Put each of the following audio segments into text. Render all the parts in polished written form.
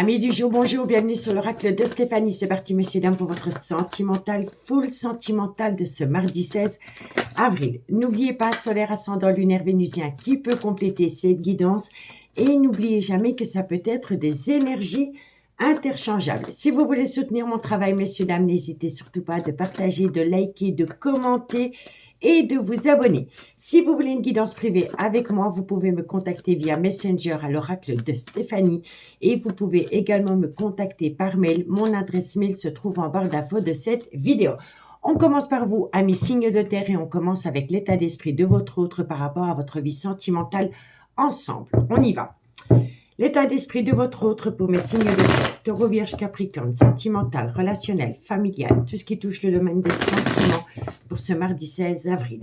Amis du jour, bonjour, bienvenue sur l'oracle de Stéphanie. C'est parti, messieurs, dames, pour votre sentimental, full sentimental de ce mardi 16 avril. N'oubliez pas, solaire, ascendant, lunaire, vénusien, qui peut compléter cette guidance. Et n'oubliez jamais que ça peut être des énergies interchangeables. Si vous voulez soutenir mon travail, messieurs, dames, n'hésitez surtout pas de partager, de liker, de commenter et de vous abonner. Si vous voulez une guidance privée avec moi, vous pouvez me contacter via Messenger à l'oracle de Stéphanie et vous pouvez également me contacter par mail. Mon adresse mail se trouve en barre d'infos de cette vidéo. On commence par vous, amis signes de terre, et on commence avec l'état d'esprit de votre autre par rapport à votre vie sentimentale ensemble. On y va. L'état d'esprit de votre autre pour mes signes de terre, Taureau, Vierge, Capricorne, sentimental, relationnel, familial, tout ce qui touche le domaine des sentiments pour ce mardi 16 avril.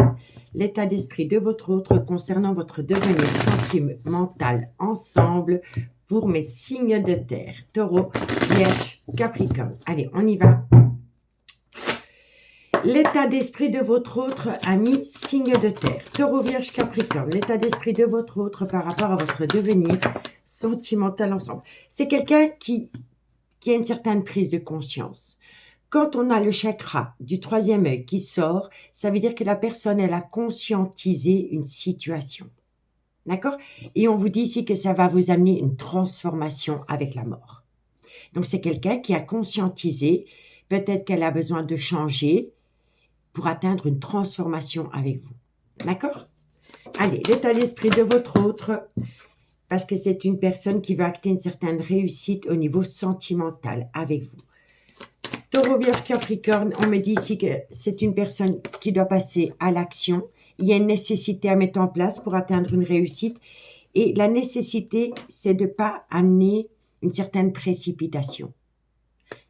L'état d'esprit de votre autre concernant votre devenir sentimental ensemble pour mes signes de terre, Taureau, Vierge, Capricorne. Allez, on y va. L'état d'esprit de votre autre ami signe de terre, Taureau, Vierge, Capricorne. L'état d'esprit de votre autre par rapport à votre devenir sentimental ensemble. C'est quelqu'un qui a une certaine prise de conscience. Quand on a le chakra du troisième œil qui sort, ça veut dire que la personne, elle a conscientisé une situation. D'accord? Et on vous dit ici que ça va vous amener une transformation avec la mort. Donc, c'est quelqu'un qui a conscientisé, peut-être qu'elle a besoin de changer pour atteindre une transformation avec vous. D'accord? Allez, l'état d'esprit de votre autre, parce que c'est une personne qui va acter une certaine réussite au niveau sentimental avec vous. Taureau, Vierge, Capricorne, on me dit ici que c'est une personne qui doit passer à l'action. Il y a une nécessité à mettre en place pour atteindre une réussite. Et la nécessité, c'est de ne pas amener une certaine précipitation.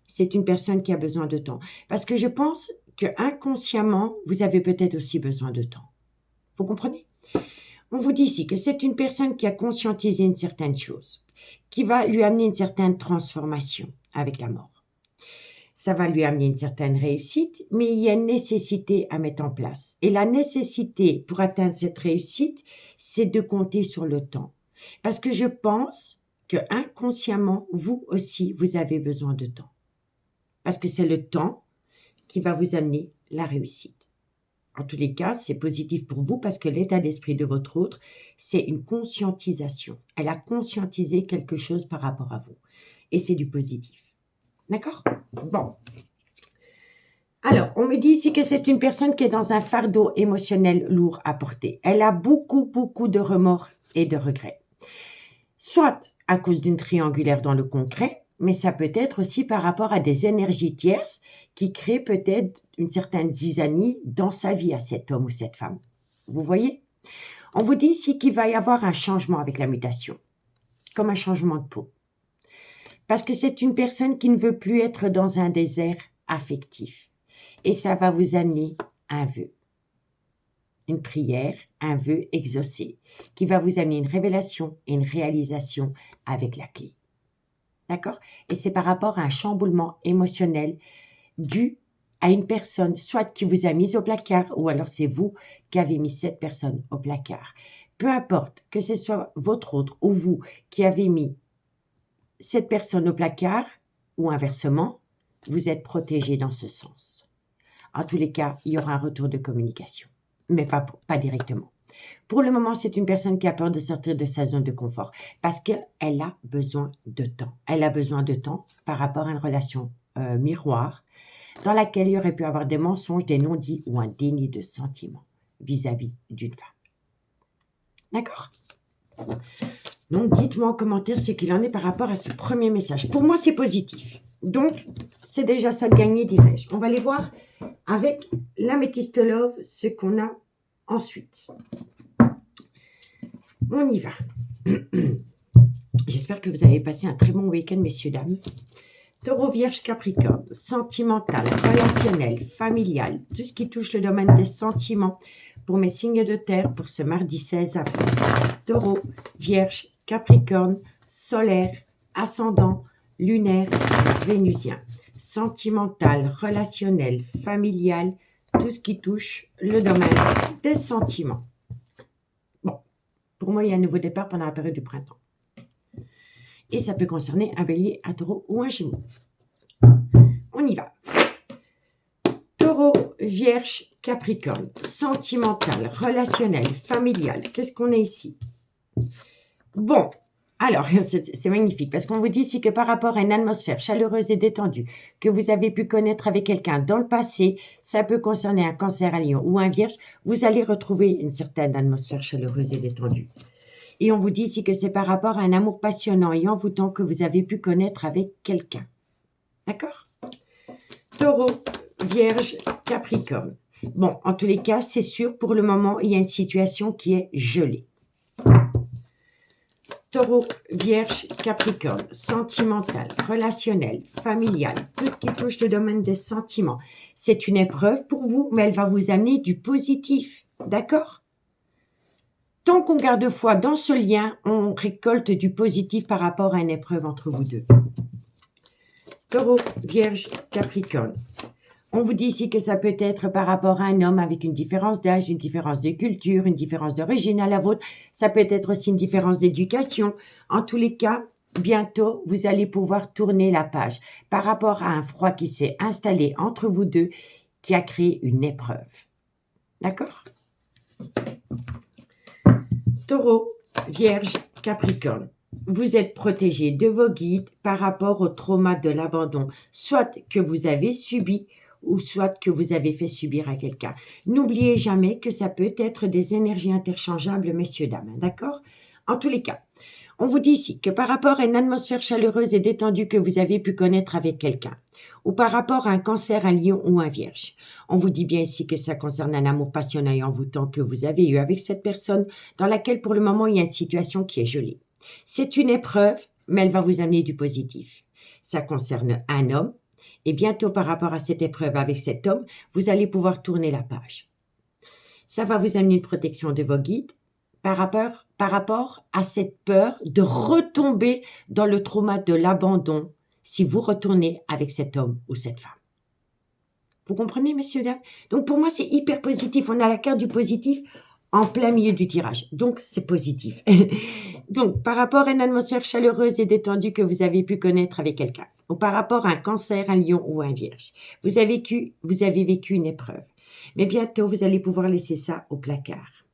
C'est une personne qui a besoin de temps. Parce que je pense que inconsciemment, vous avez peut-être aussi besoin de temps. Vous comprenez? On vous dit ici que c'est une personne qui a conscientisé une certaine chose, qui va lui amener une certaine transformation avec la mort. Ça va lui amener une certaine réussite, mais il y a une nécessité à mettre en place. Et la nécessité pour atteindre cette réussite, c'est de compter sur le temps. Parce que je pense que inconsciemment, vous aussi, vous avez besoin de temps. Parce que c'est le temps qui va vous amener la réussite. En tous les cas, c'est positif pour vous parce que l'état d'esprit de votre autre, c'est une conscientisation. Elle a conscientisé quelque chose par rapport à vous. Et c'est du positif. D'accord? Bon. Alors, on me dit ici que c'est une personne qui est dans un fardeau émotionnel lourd à porter. Elle a beaucoup de remords et de regrets. Soit à cause d'une triangulaire dans le concret, mais ça peut être aussi par rapport à des énergies tierces qui créent peut-être une certaine zizanie dans sa vie à cet homme ou cette femme. Vous voyez? On vous dit ici qu'il va y avoir un changement avec la mutation, comme un changement de peau. Parce que c'est une personne qui ne veut plus être dans un désert affectif. Et ça va vous amener un vœu, une prière, un vœu exaucé, qui va vous amener une révélation et une réalisation avec la clé. D'accord? Et c'est par rapport à un chamboulement émotionnel dû à une personne, soit qui vous a mis au placard, ou alors c'est vous qui avez mis cette personne au placard. Peu importe que ce soit votre autre ou vous qui avez mis cette personne au placard, ou inversement, vous êtes protégé dans ce sens. En tous les cas, il y aura un retour de communication, mais pas directement. Pour le moment, c'est une personne qui a peur de sortir de sa zone de confort parce qu'elle a besoin de temps. Elle a besoin de temps par rapport à une relation miroir dans laquelle il y aurait pu avoir des mensonges, des non-dits ou un déni de sentiments vis-à-vis d'une femme. D'accord? Donc, dites-moi en commentaire ce qu'il en est par rapport à ce premier message. Pour moi, c'est positif. Donc, c'est déjà ça de gagner, dirais-je. On va aller voir avec l'améthyste love ce qu'on a ensuite. On y va. J'espère que vous avez passé un très bon week-end, messieurs, dames. Taureau, Vierge, Capricorne, sentimental, relationnel, familial, tout ce qui touche le domaine des sentiments pour mes signes de terre pour ce mardi 16 avril. Taureau, Vierge, Capricorne, solaire, ascendant, lunaire, vénusien. Sentimental, relationnel, familial, tout ce qui touche le domaine des sentiments. Bon, pour moi, il y a un nouveau départ pendant la période du printemps. Et ça peut concerner un bélier, un taureau ou un gémeau. On y va. Taureau, vierge, capricorne, sentimental, relationnel, familial. Qu'est-ce qu'on a ici? Bon, alors, c'est magnifique parce qu'on vous dit ici que par rapport à une atmosphère chaleureuse et détendue que vous avez pu connaître avec quelqu'un dans le passé, ça peut concerner un cancer, un lion ou un vierge, vous allez retrouver une certaine atmosphère chaleureuse et détendue. Et on vous dit ici que c'est par rapport à un amour passionnant et envoûtant que vous avez pu connaître avec quelqu'un. D'accord? Taureau, vierge, capricorne. Bon, en tous les cas, c'est sûr, pour le moment, il y a une situation qui est gelée. Taureau, vierge, capricorne, sentimental, relationnel, familial, tout ce qui touche le domaine des sentiments. C'est une épreuve pour vous, mais elle va vous amener du positif. D'accord? Tant qu'on garde foi dans ce lien, on récolte du positif par rapport à une épreuve entre vous deux. Taureau, vierge, capricorne. On vous dit ici que ça peut être par rapport à un homme avec une différence d'âge, une différence de culture, une différence d'origine à la vôtre. Ça peut être aussi une différence d'éducation. En tous les cas, bientôt, vous allez pouvoir tourner la page par rapport à un froid qui s'est installé entre vous deux, qui a créé une épreuve. D'accord? Taureau, vierge, capricorne. Vous êtes protégé de vos guides par rapport au trauma de l'abandon, soit que vous avez subi, ou soit que vous avez fait subir à quelqu'un. N'oubliez jamais que ça peut être des énergies interchangeables, messieurs, dames, d'accord? En tous les cas, on vous dit ici que par rapport à une atmosphère chaleureuse et détendue que vous avez pu connaître avec quelqu'un, ou par rapport à un cancer, un lion ou un vierge, on vous dit bien ici que ça concerne un amour passionnel et envoûtant que vous avez eu avec cette personne, dans laquelle pour le moment il y a une situation qui est gelée. C'est une épreuve, mais elle va vous amener du positif. Ça concerne un homme, et bientôt, par rapport à cette épreuve avec cet homme, vous allez pouvoir tourner la page. Ça va vous amener une protection de vos guides par rapport à cette peur de retomber dans le trauma de l'abandon si vous retournez avec cet homme ou cette femme. Vous comprenez, messieurs, dames? Donc, pour moi, c'est hyper positif. On a la carte du positif en plein milieu du tirage. Donc, c'est positif. Donc, par rapport à une atmosphère chaleureuse et détendue que vous avez pu connaître avec quelqu'un, ou par rapport à un cancer, un lion ou un vierge, vous avez vécu une épreuve. Mais bientôt, vous allez pouvoir laisser ça au placard.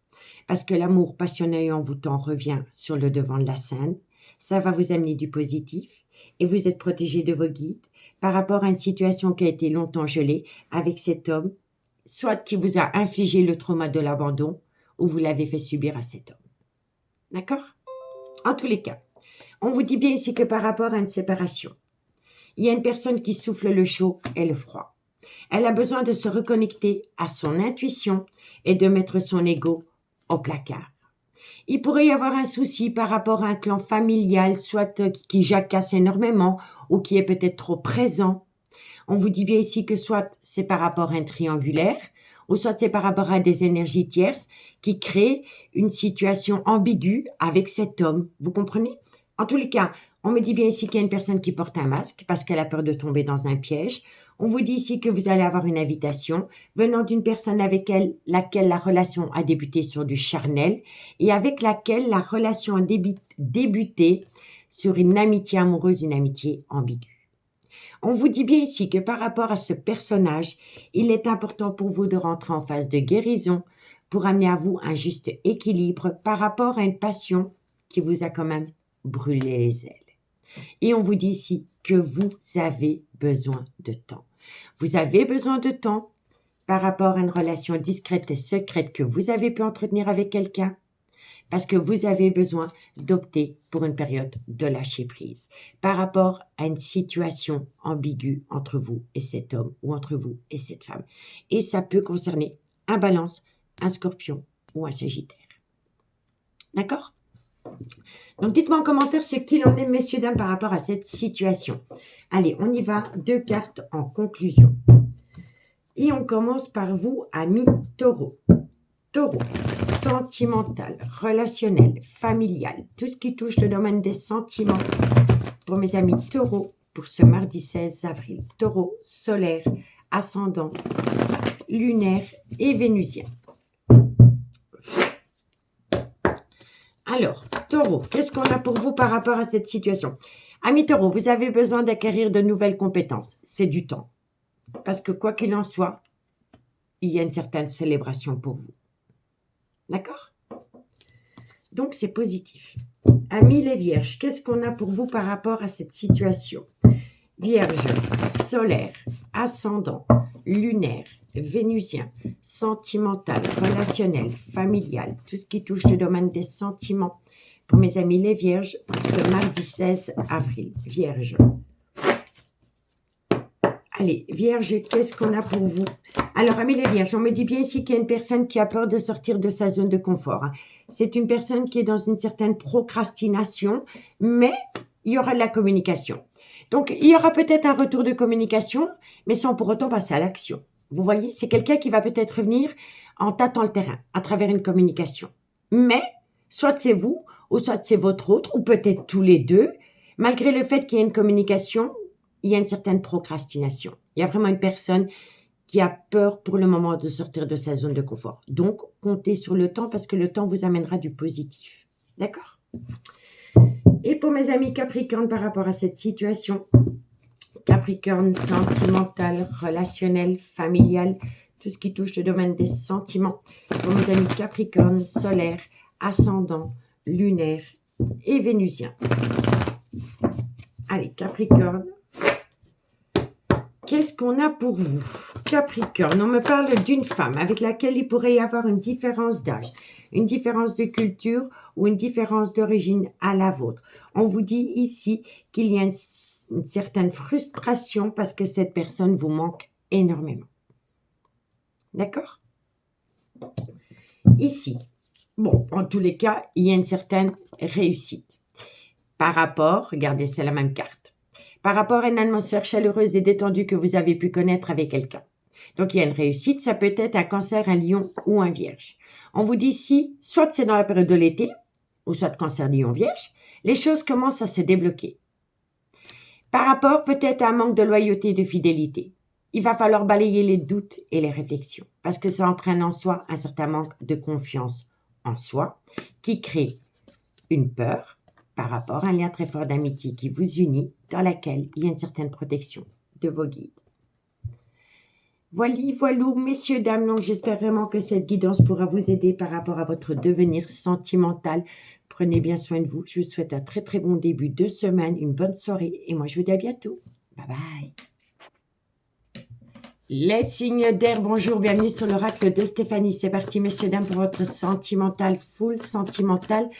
Parce que l'amour passionné et envoûtant revient sur le devant de la scène. Ça va vous amener du positif et vous êtes protégé de vos guides par rapport à une situation qui a été longtemps gelée avec cet homme, soit qui vous a infligé le trauma de l'abandon, ou vous l'avez fait subir à cet homme. D'accord? En tous les cas, on vous dit bien ici que par rapport à une séparation, il y a une personne qui souffle le chaud et le froid. Elle a besoin de se reconnecter à son intuition et de mettre son ego au placard. Il pourrait y avoir un souci par rapport à un clan familial, soit qui jacasse énormément ou qui est peut-être trop présent. On vous dit bien ici que soit c'est par rapport à un triangulaire, ou soit c'est par rapport à des énergies tierces qui créent une situation ambiguë avec cet homme. Vous comprenez? En tous les cas, on me dit bien ici qu'il y a une personne qui porte un masque parce qu'elle a peur de tomber dans un piège. On vous dit ici que vous allez avoir une invitation venant d'une personne avec laquelle la relation a débuté sur du charnel et avec laquelle la relation a débuté sur une amitié amoureuse, une amitié ambiguë. On vous dit bien ici que par rapport à ce personnage, il est important pour vous de rentrer en phase de guérison pour amener à vous un juste équilibre par rapport à une passion qui vous a quand même brûlé les ailes. Et on vous dit ici que vous avez besoin de temps. Vous avez besoin de temps par rapport à une relation discrète et secrète que vous avez pu entretenir avec quelqu'un, parce que vous avez besoin d'opter pour une période de lâcher prise par rapport à une situation ambiguë entre vous et cet homme ou entre vous et cette femme. Et ça peut concerner un Balance, un Scorpion ou un Sagittaire. D'accord? Donc, dites-moi en commentaire ce qu'il en est, messieurs, dames, par rapport à cette situation. Allez, on y va. 2 cartes en conclusion. Et on commence par vous, amis Taureau. Taureau, sentimental, relationnel, familial, tout ce qui touche le domaine des sentiments. Pour mes amis Taureau, pour ce mardi 16 avril. Taureau, solaire, ascendant, lunaire et vénusien. Alors, Taureau, qu'est-ce qu'on a pour vous par rapport à cette situation? Amis Taureau, vous avez besoin d'acquérir de nouvelles compétences. C'est du temps. Parce que quoi qu'il en soit, il y a une certaine célébration pour vous. D'accord? Donc, c'est positif. Amis les Vierges, qu'est-ce qu'on a pour vous par rapport à cette situation? Vierge, solaire, ascendant, lunaire, vénusien, sentimental, relationnel, familial, tout ce qui touche le domaine des sentiments. Pour mes amis les Vierges, pour ce mardi 16 avril. Vierge. Allez, Vierge, qu'est-ce qu'on a pour vous? Alors, amis les Vierges, on me dit bien ici qu'il y a une personne qui a peur de sortir de sa zone de confort. C'est une personne qui est dans une certaine procrastination, mais il y aura de la communication. Donc, il y aura peut-être un retour de communication, mais sans pour autant passer à l'action. Vous voyez, c'est quelqu'un qui va peut-être venir en tâtant le terrain, à travers une communication. Mais, soit c'est vous, ou soit c'est votre autre, ou peut-être tous les deux, malgré le fait qu'il y ait une communication, il y a une certaine procrastination. Il y a vraiment une personne qui a peur pour le moment de sortir de sa zone de confort. Donc, comptez sur le temps parce que le temps vous amènera du positif. D'accord? Et pour mes amis Capricorne par rapport à cette situation, Capricorne sentimental, relationnel, familial, tout ce qui touche le domaine des sentiments. Pour mes amis Capricorne, solaire, ascendant, lunaire et vénusien. Allez, Capricorne. Qu'est-ce qu'on a pour vous? Capricorne, on me parle d'une femme avec laquelle il pourrait y avoir une différence d'âge, une différence de culture ou une différence d'origine à la vôtre. On vous dit ici qu'il y a une certaine frustration parce que cette personne vous manque énormément. D'accord? Ici, bon, en tous les cas, il y a une certaine réussite. Par rapport, regardez, c'est la même carte. Par rapport à une atmosphère chaleureuse et détendue que vous avez pu connaître avec quelqu'un. Donc, il y a une réussite, ça peut être un cancer, un lion ou un vierge. On vous dit ici, soit c'est dans la période de l'été, ou soit cancer, lion, vierge, les choses commencent à se débloquer. Par rapport peut-être à un manque de loyauté et de fidélité, il va falloir balayer les doutes et les réflexions, parce que ça entraîne en soi un certain manque de confiance en soi, qui crée une peur, par rapport à un lien très fort d'amitié qui vous unit, dans laquelle il y a une certaine protection de vos guides. Voilou, messieurs, dames, donc j'espère vraiment que cette guidance pourra vous aider par rapport à votre devenir sentimental. Prenez bien soin de vous. Je vous souhaite un très très bon début de semaine, une bonne soirée et moi je vous dis à bientôt. Bye bye. Les signes d'air, bonjour, bienvenue sur l'oracle de Stéphanie. C'est parti, messieurs, dames, pour votre sentimental, full sentimental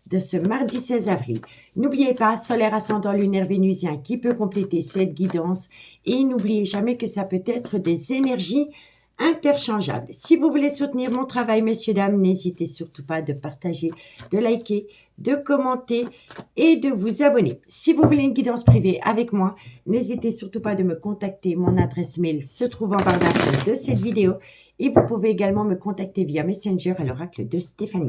de ce mardi 16 avril. N'oubliez pas, solaire, ascendant, lunaire, vénusien qui peut compléter cette guidance et n'oubliez jamais que ça peut être des énergies interchangeables. Si vous voulez soutenir mon travail, messieurs, dames, n'hésitez surtout pas de partager, de liker, de commenter et de vous abonner. Si vous voulez une guidance privée avec moi, n'hésitez surtout pas de me contacter. Mon adresse mail se trouve en barre d'infos de cette vidéo et vous pouvez également me contacter via Messenger à l'oracle de Stéphanie.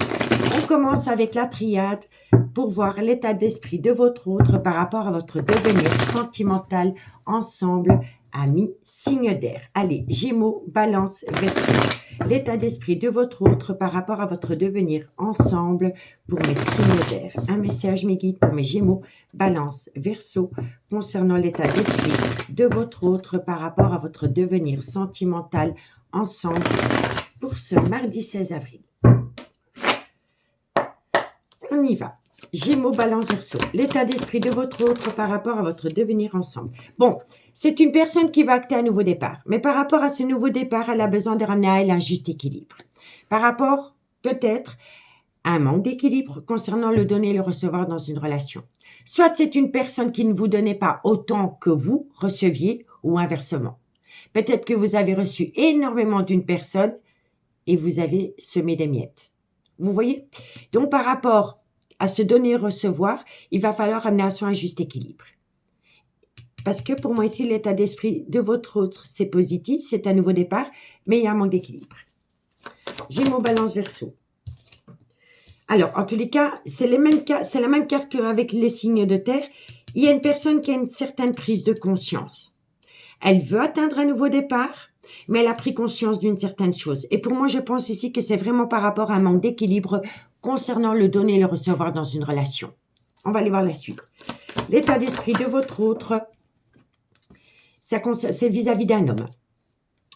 On commence avec la triade pour voir l'état d'esprit de votre autre par rapport à votre devenir sentimental ensemble, amis, signe d'air. Allez, Gémeaux, Balance, Verseau. L'état d'esprit de votre autre par rapport à votre devenir ensemble pour mes signes d'air. Un message, mes guides, pour mes Gémeaux, Balance, Verseau, concernant l'état d'esprit de votre autre par rapport à votre devenir sentimental ensemble pour ce mardi 16 avril. On y va. Gémeaux, Balance, Verseau. L'état d'esprit de votre autre par rapport à votre devenir ensemble. Bon, c'est une personne qui va acter un nouveau départ. Mais par rapport à ce nouveau départ, elle a besoin de ramener à elle un juste équilibre. Par rapport, peut-être, à un manque d'équilibre concernant le donner et le recevoir dans une relation. Soit c'est une personne qui ne vous donnait pas autant que vous receviez ou inversement. Peut-être que vous avez reçu énormément d'une personne et vous avez semé des miettes. Vous voyez? Donc, par rapport à se donner et recevoir, il va falloir amener à soi un juste équilibre. Parce que pour moi ici, l'état d'esprit de votre autre, c'est positif, c'est un nouveau départ, mais il y a un manque d'équilibre. Gémeaux, Balance, Verseau. Alors, en tous les cas, c'est la même carte qu'avec les signes de terre. Il y a une personne qui a une certaine prise de conscience. Elle veut atteindre un nouveau départ, mais elle a pris conscience d'une certaine chose. Et pour moi, je pense ici que c'est vraiment par rapport à un manque d'équilibre concernant le donner et le recevoir dans une relation. On va aller voir la suite. L'état d'esprit de votre autre, c'est vis-à-vis d'un homme.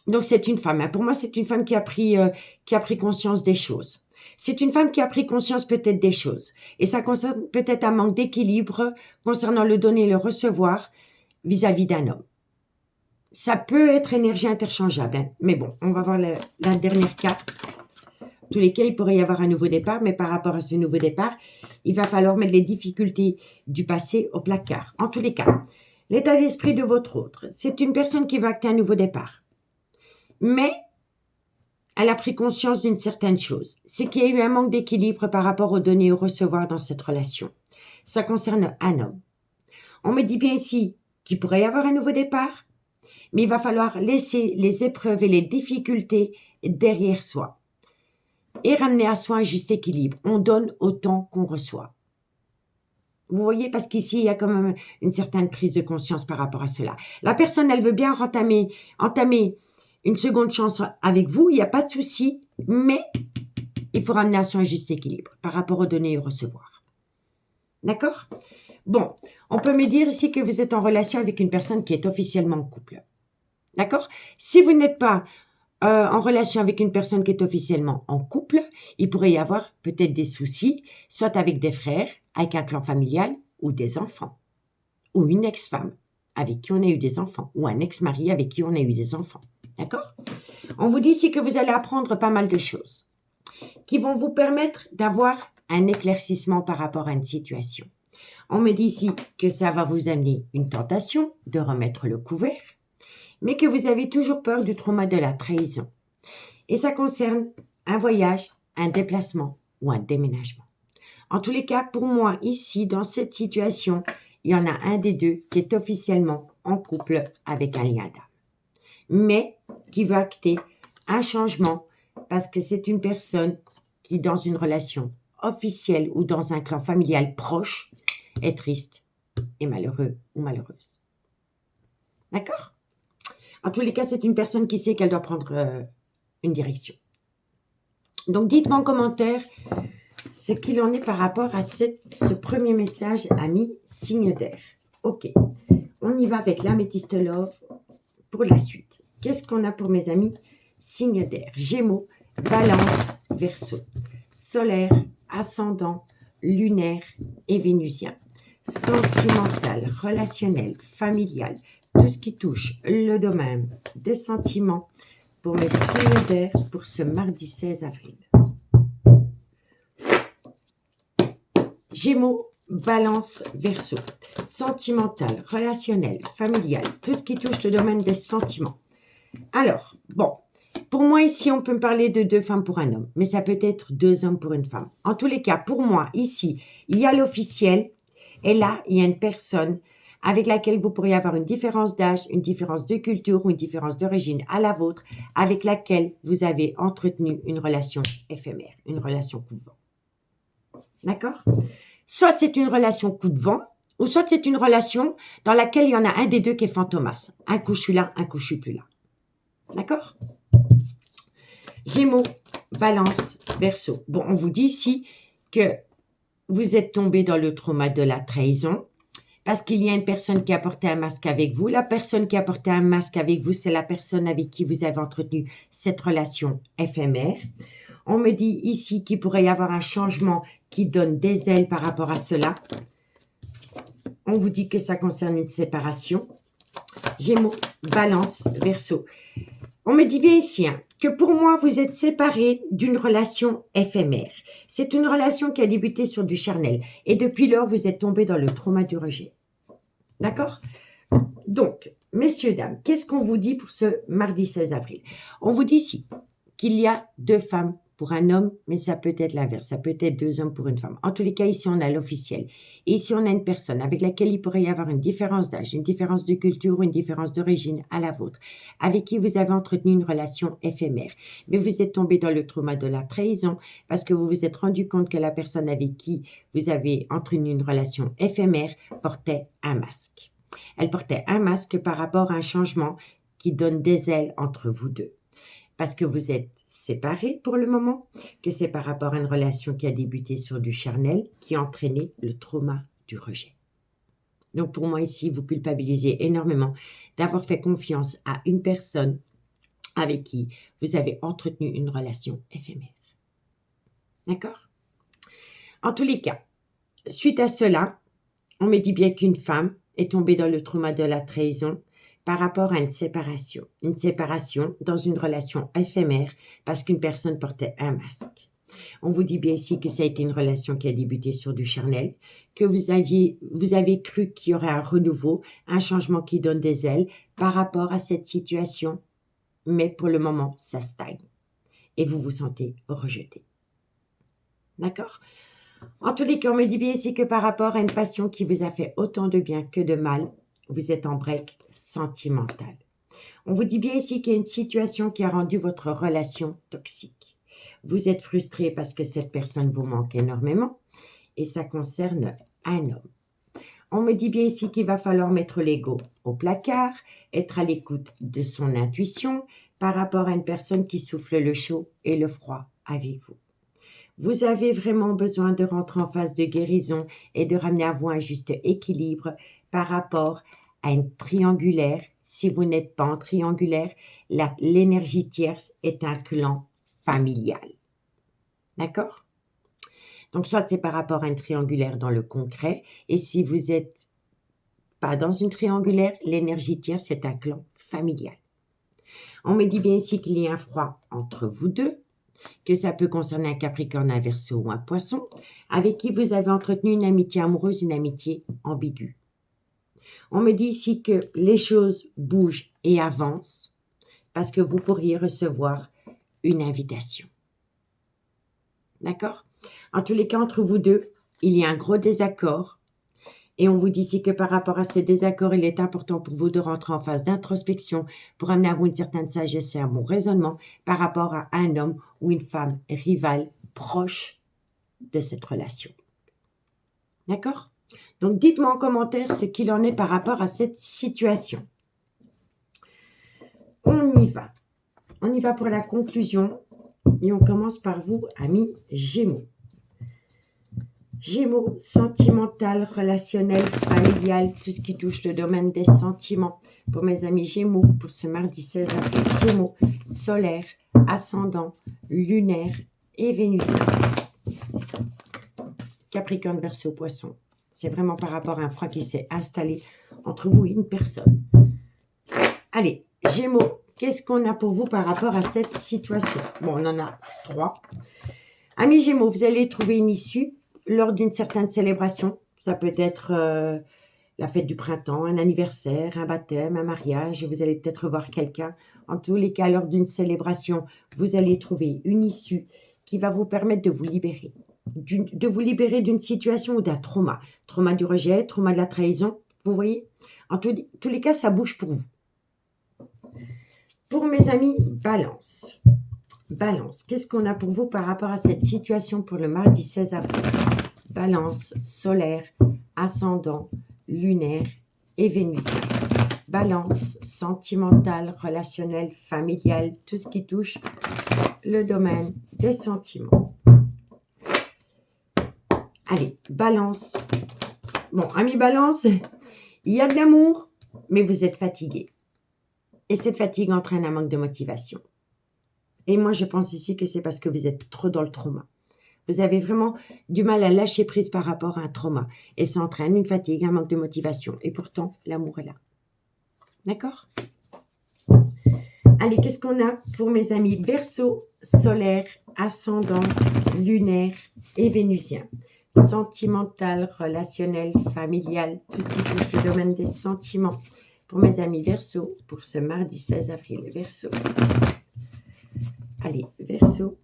Donc, c'est une femme. Pour moi, c'est une femme qui a pris conscience des choses. C'est une femme qui a pris conscience peut-être des choses. Et ça concerne peut-être un manque d'équilibre concernant le donner et le recevoir vis-à-vis d'un homme. Ça peut être énergie interchangeable. Hein. Mais bon, on va voir la dernière carte. Tous lesquels il pourrait y avoir un nouveau départ. Mais par rapport à ce nouveau départ, il va falloir mettre les difficultés du passé au placard. En tous les cas, l'état d'esprit de votre autre, c'est une personne qui va acter un nouveau départ. Mais elle a pris conscience d'une certaine chose. C'est qu'il y a eu un manque d'équilibre par rapport au donner et au recevoir dans cette relation. Ça concerne un homme. On me dit bien ici qu'il pourrait y avoir un nouveau départ, mais il va falloir laisser les épreuves et les difficultés derrière soi et ramener à soi un juste équilibre. On donne autant qu'on reçoit. Vous voyez, parce qu'ici, il y a quand même une certaine prise de conscience par rapport à cela. La personne, elle veut bien entamer une seconde chance avec vous, il n'y a pas de souci, mais il faut ramener à soi un juste équilibre par rapport au donner et au recevoir. D'accord? Bon, on peut me dire ici que vous êtes en relation avec une personne qui est officiellement en couple. D'accord? Si vous n'êtes pas en relation avec une personne qui est officiellement en couple, il pourrait y avoir peut-être des soucis, soit avec des frères, avec un clan familial ou des enfants, ou une ex-femme avec qui on a eu des enfants, ou un ex-mari avec qui on a eu des enfants. D'accord? On vous dit ici que vous allez apprendre pas mal de choses qui vont vous permettre d'avoir un éclaircissement par rapport à une situation. On me dit ici que ça va vous amener une tentation de remettre le couvert, mais que vous avez toujours peur du trauma de la trahison. Et ça concerne un voyage, un déplacement ou un déménagement. En tous les cas, pour moi, ici, dans cette situation, il y en a un des deux qui est officiellement en couple avec un lien d'âme, mais qui veut acter un changement parce que c'est une personne qui, dans une relation officielle ou dans un clan familial proche, est triste et malheureux ou malheureuse. D'accord? En tous les cas, c'est une personne qui sait qu'elle doit prendre une direction. Donc, dites-moi en commentaire ce qu'il en est par rapport à ce premier message, ami signe d'air. Ok, on y va avec l'améthyste love pour la suite. Qu'est-ce qu'on a pour mes amis signe d'air? Gémeaux, Balance, Verseau, solaire, ascendant, lunaire et vénusien. Sentimental, relationnel, familial, tout ce qui touche le domaine des sentiments pour mes signes d'air pour ce mardi 16 avril. Gémeaux, Balance, Verseau, sentimental, relationnel, familial, tout ce qui touche le domaine des sentiments. Alors, bon, pour moi ici, on peut me parler de 2 femmes pour un homme, mais ça peut être 2 hommes pour une femme. En tous les cas, pour moi, ici, il y a l'officiel, et là, il y a une personne avec laquelle vous pourriez avoir une différence d'âge, une différence de culture ou une différence d'origine à la vôtre, avec laquelle vous avez entretenu une relation éphémère, une relation coup de vent. D'accord? Soit c'est une relation coup de vent, ou soit c'est une relation dans laquelle il y en a un des deux qui est fantomas. Un coup je suis là, un coup je suis plus là. D'accord? Gémeaux, Balance, Verseau. Bon, on vous dit ici que vous êtes tombé dans le trauma de la trahison parce qu'il y a une personne qui a porté un masque avec vous. La personne qui a porté un masque avec vous, c'est la personne avec qui vous avez entretenu cette relation éphémère. On me dit ici qu'il pourrait y avoir un changement qui donne des ailes par rapport à cela. On vous dit que ça concerne une séparation. Gémeaux, Balance, Verseau. On me dit bien ici que pour moi, vous êtes séparés d'une relation éphémère. C'est une relation qui a débuté sur du charnel. Et depuis lors, vous êtes tombés dans le trauma du rejet. D'accord? Donc, messieurs, dames, qu'est-ce qu'on vous dit pour ce mardi 16 avril? On vous dit ici qu'il y a 2 femmes pour un homme, mais ça peut être l'inverse. Ça peut être 2 hommes pour une femme. En tous les cas, ici, on a l'officiel. Et ici, on a une personne avec laquelle il pourrait y avoir une différence d'âge, une différence de culture ou une différence d'origine à la vôtre, avec qui vous avez entretenu une relation éphémère. Mais vous êtes tombé dans le trauma de la trahison parce que vous vous êtes rendu compte que la personne avec qui vous avez entretenu une relation éphémère portait un masque. Elle portait un masque par rapport à un changement qui donne des ailes entre vous deux. parce que vous êtes séparés pour le moment, que c'est par rapport à une relation qui a débuté sur du charnel, qui a entraîné le trauma du rejet. Donc pour moi ici, vous culpabilisez énormément d'avoir fait confiance à une personne avec qui vous avez entretenu une relation éphémère. D'accord? En tous les cas, suite à cela, on me dit bien qu'une femme est tombée dans le trauma de la trahison par rapport à une séparation. Une séparation dans une relation éphémère parce qu'une personne portait un masque. On vous dit bien ici que ça a été une relation qui a débuté sur du charnel, que vous avez cru qu'il y aurait un renouveau, un changement qui donne des ailes par rapport à cette situation, mais pour le moment, ça stagne et vous vous sentez rejeté. D'accord? En tous les cas, on me dit bien ici que par rapport à une passion qui vous a fait autant de bien que de mal, vous êtes en break sentimental. On vous dit bien ici qu'il y a une situation qui a rendu votre relation toxique. Vous êtes frustré parce que cette personne vous manque énormément et ça concerne un homme. On me dit bien ici qu'il va falloir mettre l'ego au placard, être à l'écoute de son intuition par rapport à une personne qui souffle le chaud et le froid avec vous. Vous avez vraiment besoin de rentrer en phase de guérison et de ramener à vous un juste équilibre par rapport à une triangulaire. Si vous n'êtes pas en triangulaire, l'énergie tierce est un clan familial. D'accord? Donc, soit c'est par rapport à une triangulaire dans le concret, et si vous n'êtes pas dans une triangulaire, l'énergie tierce est un clan familial. On me dit bien ici qu'il y a un froid entre vous deux, que ça peut concerner un Capricorne, un Verseau ou un Poisson, avec qui vous avez entretenu une amitié amoureuse, une amitié ambiguë. On me dit ici que les choses bougent et avancent parce que vous pourriez recevoir une invitation. D'accord? En tous les cas, entre vous deux, il y a un gros désaccord. Et on vous dit ici que par rapport à ce désaccord, il est important pour vous de rentrer en phase d'introspection pour amener à vous une certaine sagesse et un bon raisonnement par rapport à un homme ou une femme rivale proche de cette relation. D'accord? Donc, dites-moi en commentaire ce qu'il en est par rapport à cette situation. On y va. On y va pour la conclusion. Et on commence par vous, amis Gémeaux. Gémeaux, sentimental, relationnel, familial, tout ce qui touche le domaine des sentiments. Pour mes amis Gémeaux, pour ce mardi 16 avril, Gémeaux, solaire, ascendant, lunaire et vénusien. Capricorne, Verseau, Poisson. C'est vraiment par rapport à un froid qui s'est installé entre vous et une personne. Allez, Gémeaux, qu'est-ce qu'on a pour vous par rapport à cette situation? Bon, on en a 3. Amis Gémeaux, vous allez trouver une issue lors d'une certaine célébration. Ça peut être la fête du printemps, un anniversaire, un baptême, un mariage, et vous allez peut-être voir quelqu'un. En tous les cas, lors d'une célébration, vous allez trouver une issue qui va vous permettre de vous libérer. De vous libérer d'une situation ou d'un trauma. Trauma du rejet, trauma de la trahison, vous voyez? En tous les cas, ça bouge pour vous. Pour mes amis, Balance. Balance, qu'est-ce qu'on a pour vous par rapport à cette situation pour le mardi 16 avril? Balance, solaire, ascendant, lunaire et vénusien. Balance, sentimental, relationnel, familial, tout ce qui touche le domaine des sentiments. Allez, Balance. Bon, amis Balance, il y a de l'amour, mais vous êtes fatigué. Et cette fatigue entraîne un manque de motivation. Et moi, je pense ici que c'est parce que vous êtes trop dans le trauma. Vous avez vraiment du mal à lâcher prise par rapport à un trauma. Et ça entraîne une fatigue, un manque de motivation. Et pourtant, l'amour est là. D'accord? Allez, qu'est-ce qu'on a pour mes amis Verseau, solaire, ascendant, lunaire et vénusien? Sentimental, relationnel, familial, tout ce qui touche le domaine des sentiments. Pour mes amis Verseau, pour ce mardi 16 avril, Verseau. Allez, Verseau.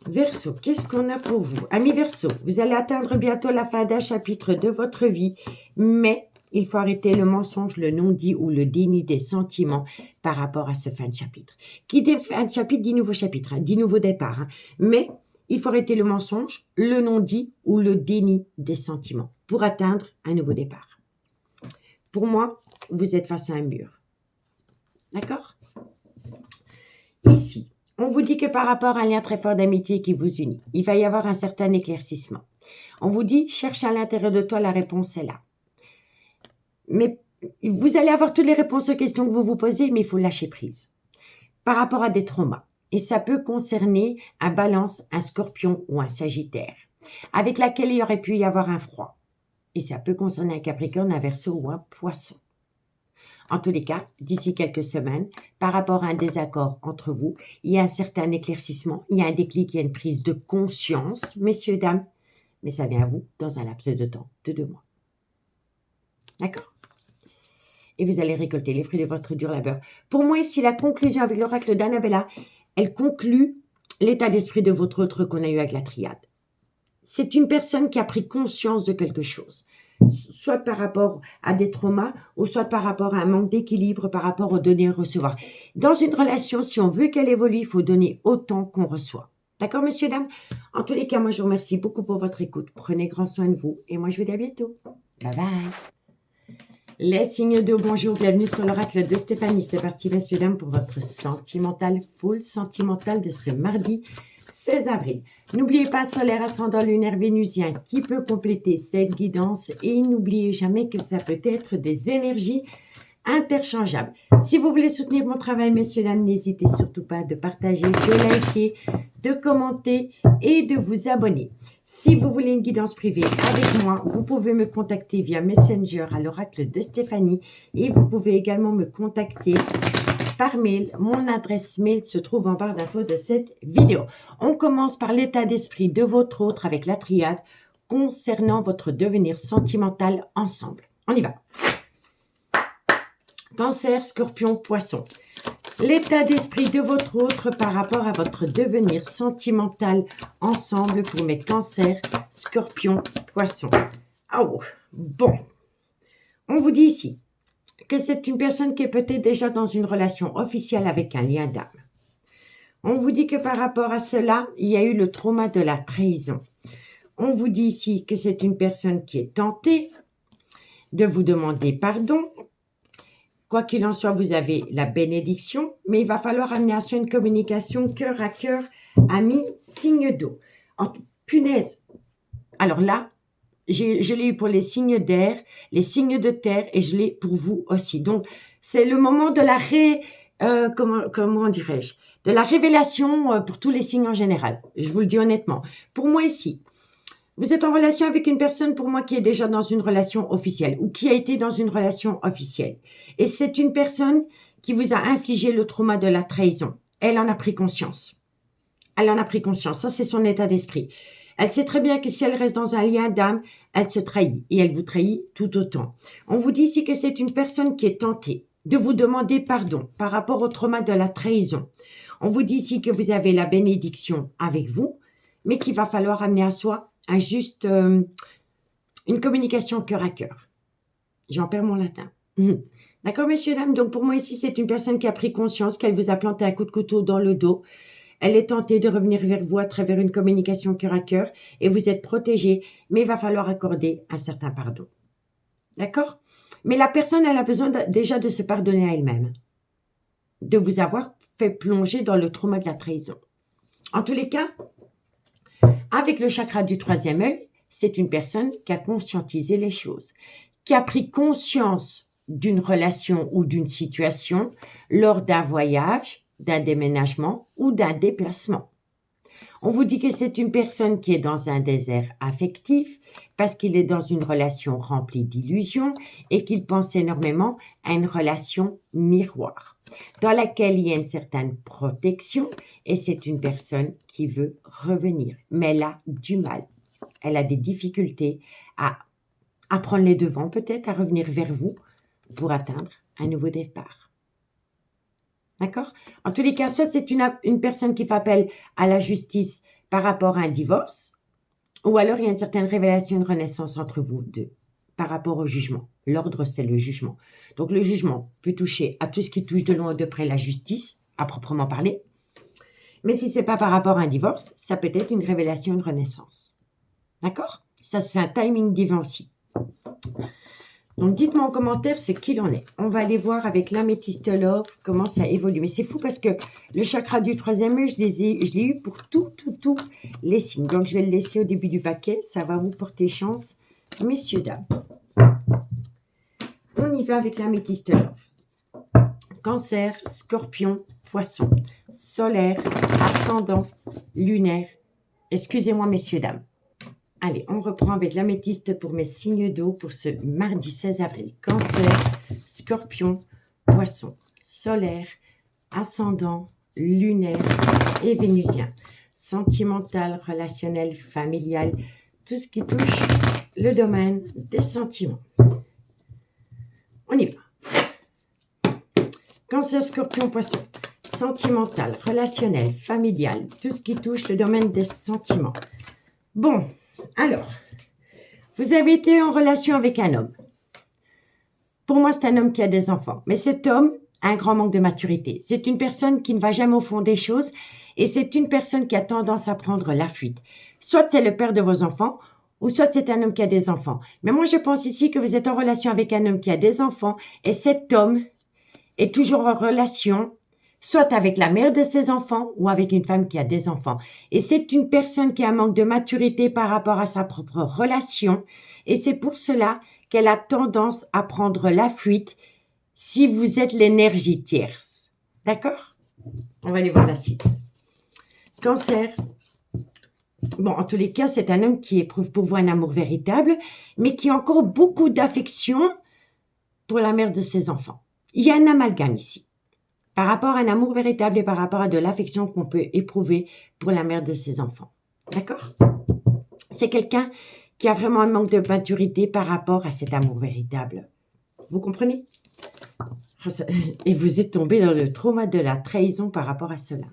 Verseau, qu'est-ce qu'on a pour vous? Amis Verseau, vous allez atteindre bientôt la fin d'un chapitre de votre vie, mais il faut arrêter le mensonge, le non-dit ou le déni des sentiments par rapport à ce fin de chapitre. Qui dit fin de chapitre dit nouveau chapitre, dit nouveau départ. Mais il faut arrêter le mensonge, le non-dit ou le déni des sentiments pour atteindre un nouveau départ. Pour moi, vous êtes face à un mur. D'accord? Ici, on vous dit que par rapport à un lien très fort d'amitié qui vous unit, il va y avoir un certain éclaircissement. On vous dit, cherche à l'intérieur de toi, la réponse est là. Mais vous allez avoir toutes les réponses aux questions que vous vous posez, mais il faut lâcher prise. Par rapport à des traumas, et ça peut concerner un Balance, un Scorpion ou un Sagittaire, avec laquelle il aurait pu y avoir un froid. Et ça peut concerner un Capricorne, un Verseau ou un Poisson. En tous les cas, d'ici quelques semaines, par rapport à un désaccord entre vous, il y a un certain éclaircissement, il y a un déclic, il y a une prise de conscience, messieurs, dames, mais ça vient à vous dans un laps de temps de 2 mois. D'accord? Et vous allez récolter les fruits de votre dur labeur. Pour moi, ici, la conclusion avec l'oracle d'Annabella, elle conclut l'état d'esprit de votre autre qu'on a eu avec la triade. C'est une personne qui a pris conscience de quelque chose, soit par rapport à des traumas, ou soit par rapport à un manque d'équilibre, par rapport au donner et recevoir. Dans une relation, si on veut qu'elle évolue, il faut donner autant qu'on reçoit. D'accord, messieurs, dames? En tous les cas, moi, je vous remercie beaucoup pour votre écoute. Prenez grand soin de vous. Et moi, je vous dis à bientôt. Bye bye. Les signes de bonjour, bienvenue sur l'oracle de Stéphanie. C'est parti, messieurs, dames, pour votre sentimental, full sentimental de ce mardi 16 avril. N'oubliez pas solaire, ascendant lunaire vénusien qui peut compléter cette guidance et n'oubliez jamais que ça peut être des énergies interchangeables. Si vous voulez soutenir mon travail, messieurs, dames, n'hésitez surtout pas de partager, de liker, de commenter et de vous abonner. Si vous voulez une guidance privée avec moi, vous pouvez me contacter via Messenger à l'oracle de Stéphanie et vous pouvez également me contacter par mail. Mon adresse mail se trouve en barre d'infos de cette vidéo. On commence par l'état d'esprit de votre autre avec la triade concernant votre devenir sentimental ensemble. On y va. Cancer, Scorpion, Poisson. L'état d'esprit de votre autre par rapport à votre devenir sentimental ensemble pour mes cancers, scorpions, poissons. Oh, bon. On vous dit ici que c'est une personne qui est peut-être déjà dans une relation officielle avec un lien d'âme. On vous dit que par rapport à cela, il y a eu le trauma de la trahison. On vous dit ici que c'est une personne qui est tentée de vous demander pardon. Quoi qu'il en soit, vous avez la bénédiction, mais il va falloir amener à soi une communication cœur à cœur, ami, signe d'eau. Oh, punaise! Alors là, je l'ai eu pour les signes d'air, les signes de terre, et je l'ai pour vous aussi. Donc, c'est le moment de la comment dirais-je, de la révélation pour tous les signes en général. Je vous le dis honnêtement. Pour moi ici, vous êtes en relation avec une personne, pour moi, qui est déjà dans une relation officielle ou qui a été dans une relation officielle. Et c'est une personne qui vous a infligé le trauma de la trahison. Elle en a pris conscience. Elle en a pris conscience. Ça, c'est son état d'esprit. Elle sait très bien que si elle reste dans un lien d'âme, elle se trahit. Et elle vous trahit tout autant. On vous dit ici que c'est une personne qui est tentée de vous demander pardon par rapport au trauma de la trahison. On vous dit ici que vous avez la bénédiction avec vous, mais qu'il va falloir amener à soi une communication cœur à cœur. J'en perds mon latin. D'accord, messieurs, dames? Donc, pour moi, ici, c'est une personne qui a pris conscience qu'elle vous a planté un coup de couteau dans le dos. Elle est tentée de revenir vers vous à travers une communication cœur à cœur et vous êtes protégé, mais il va falloir accorder un certain pardon. D'accord? Mais la personne, elle a besoin déjà de se pardonner à elle-même, de vous avoir fait plonger dans le trauma de la trahison. En tous les cas, avec le chakra du troisième œil, c'est une personne qui a conscientisé les choses, qui a pris conscience d'une relation ou d'une situation lors d'un voyage, d'un déménagement ou d'un déplacement. On vous dit que c'est une personne qui est dans un désert affectif parce qu'il est dans une relation remplie d'illusions et qu'il pense énormément à une relation miroir dans laquelle il y a une certaine protection et c'est une personne qui veut revenir, mais elle a du mal. Elle a des difficultés à prendre les devants, peut-être à revenir vers vous pour atteindre un nouveau départ. D'accord? En tous les cas, soit c'est une personne qui fait appel à la justice par rapport à un divorce, ou alors il y a une certaine révélation, une renaissance entre vous deux par rapport au jugement. L'ordre, c'est le jugement. Donc, le jugement peut toucher à tout ce qui touche de loin ou de près la justice, à proprement parler. Mais si ce n'est pas par rapport à un divorce, ça peut être une révélation, une renaissance. D'accord? Ça, c'est un timing divin aussi. Donc, dites-moi en commentaire ce qu'il en est. On va aller voir avec l'améthyste love comment ça évolue. Mais c'est fou parce que le chakra du troisième œil, je l'ai eu pour tous les signes. Donc, je vais le laisser au début du paquet. Ça va vous porter chance, messieurs, dames. On y va avec l'améthyste love. Cancer, scorpion, poisson, solaire, ascendant, lunaire. Excusez-moi, messieurs, dames. Allez, on reprend avec l'améthyste pour mes signes d'eau pour ce mardi 16 avril. Cancer, scorpion, poisson, solaire, ascendant, lunaire et vénusien. Sentimental, relationnel, familial, tout ce qui touche le domaine des sentiments. On y va. Cancer, scorpion, poisson. Sentimental, relationnel, familial, tout ce qui touche le domaine des sentiments. Bon. Alors, vous avez été en relation avec un homme. Pour moi, c'est un homme qui a des enfants. Mais cet homme a un grand manque de maturité. C'est une personne qui ne va jamais au fond des choses et c'est une personne qui a tendance à prendre la fuite. Soit c'est le père de vos enfants ou soit c'est un homme qui a des enfants. Mais moi, je pense ici que vous êtes en relation avec un homme qui a des enfants et cet homme est toujours en relation soit avec la mère de ses enfants ou avec une femme qui a des enfants. Et c'est une personne qui a un manque de maturité par rapport à sa propre relation. Et c'est pour cela qu'elle a tendance à prendre la fuite si vous êtes l'énergie tierce. D'accord? On va aller voir la suite. Cancer. Bon, en tous les cas, c'est un homme qui éprouve pour vous un amour véritable, mais qui a encore beaucoup d'affection pour la mère de ses enfants. Il y a un amalgame ici. Par rapport à un amour véritable et par rapport à de l'affection qu'on peut éprouver pour la mère de ses enfants. D'accord? C'est quelqu'un qui a vraiment un manque de maturité par rapport à cet amour véritable. Vous comprenez? Et vous êtes tombé dans le trauma de la trahison par rapport à cela.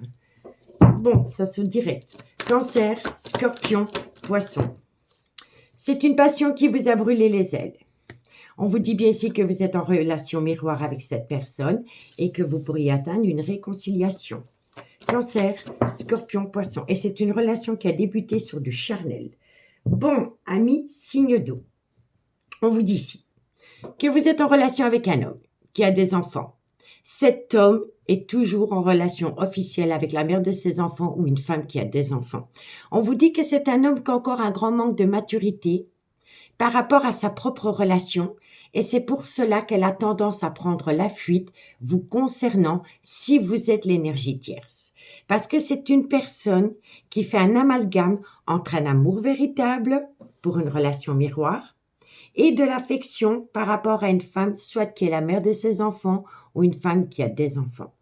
Bon, ça se dirait. Cancer, scorpion, poisson. C'est une passion qui vous a brûlé les ailes. On vous dit bien ici que vous êtes en relation miroir avec cette personne et que vous pourriez atteindre une réconciliation. Cancer, scorpion, poisson. Et c'est une relation qui a débuté sur du charnel. Bon, amis, signe d'eau. On vous dit ici que vous êtes en relation avec un homme qui a des enfants. Cet homme est toujours en relation officielle avec la mère de ses enfants ou une femme qui a des enfants. On vous dit que c'est un homme qui a encore un grand manque de maturité par rapport à sa propre relation et c'est pour cela qu'elle a tendance à prendre la fuite vous concernant si vous êtes l'énergie tierce. Parce que c'est une personne qui fait un amalgame entre un amour véritable pour une relation miroir et de l'affection par rapport à une femme, soit qui est la mère de ses enfants ou une femme qui a des enfants.